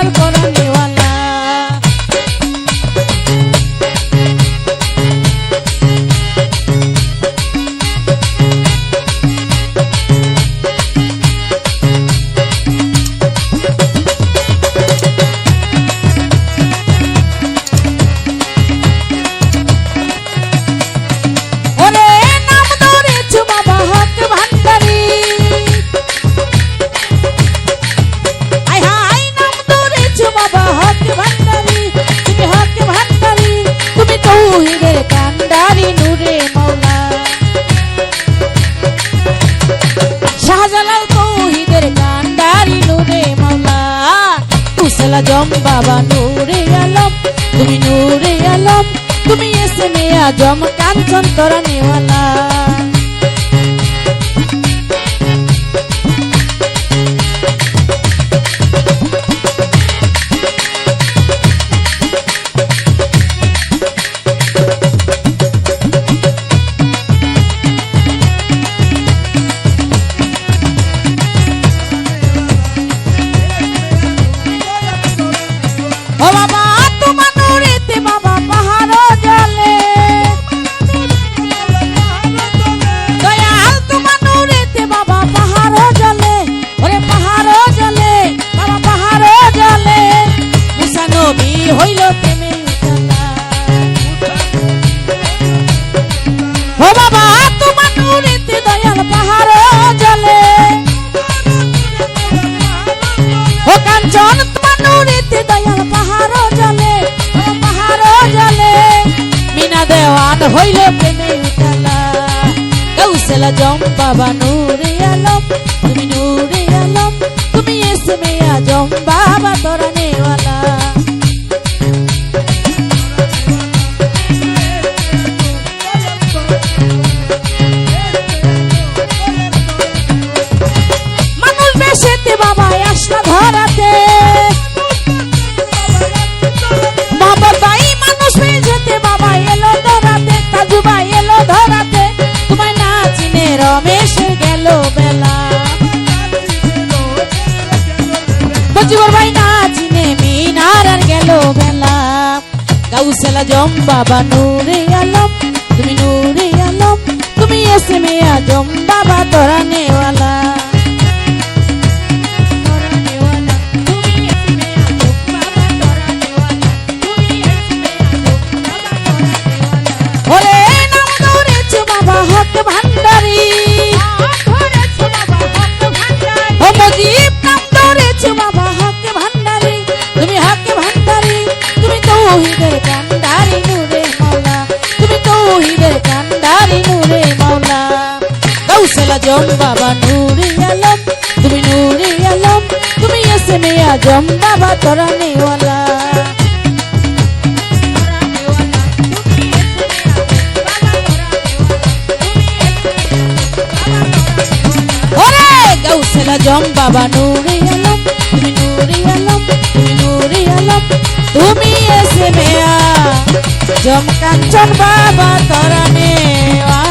শাহজালাল পরানেওয়ালা। শাহজালাল তৌহিদের কান্ডারি নূরে মাওলা। কুশলা জম বাবা নূরে আলম, তুমি নূরে আলম, তুমি ইসমে আজম কাঞ্চন তরানেওয়ালা। ও বাবা তোমার নূরেতে বাবা পাহাড় জ্বলে, দয়াল তোমার নূরেতে বাবা পাহাড় জ্বলে, ওরে পাহাড় জ্বলে বাবা পাহাড় জ্বলে। মুসা নবী হইল প্রেমে উজালা। ও বাবা তোমার নূরেতে দয়াল পাহাড় জ্বলে, ও কাঞ্চন তোমার নূরেতে দয়াল পাহাড় জ্বলে, পাহাড় জ্বলে। মিনা দেওয়ান হইল প্রেমে উজালা। গৌসেলা জম বাবা নূরে আলম, তুমি নূরে আলম, তুমি ইসমে আজম বাবা তরানেওয়ালা। মানুষ বেশেতে বাবা আসলা ধরাতে, রমেশ গেল বেলা, বজিবর ভাই না চিনে মিনার আর গেল বেলা। গাউসেলা জম বাবা নূরে আলম, তুমি নূরে আলম, তুমি ইসমে আজম বাবা তরানেওয়ালা। ওরে নাম ধরেছ বাবা হক ভান্ডারি, ও মজিব নাম ধরেছ বাবা হক ভান্ডারি, তুমি হক ভান্ডারি, তুমি তৌহিদের কান্ডারি নূরে মাওলা, তুমি তৌহিদের কান্ডারি নূরে মাওলা। গৌসেলা জম বাবা নূরে আলম, তুমি নূরে আলম, তুমি ইসমে আজম বাবা তরানেওয়ালা। গৌসেলা জম বাবা নূরে আলম, তুমি নূরে আলম, তুমি নূরে আলম, তুমি ইসমে আজম কাঞ্চন বাবা তরানেওয়ালা।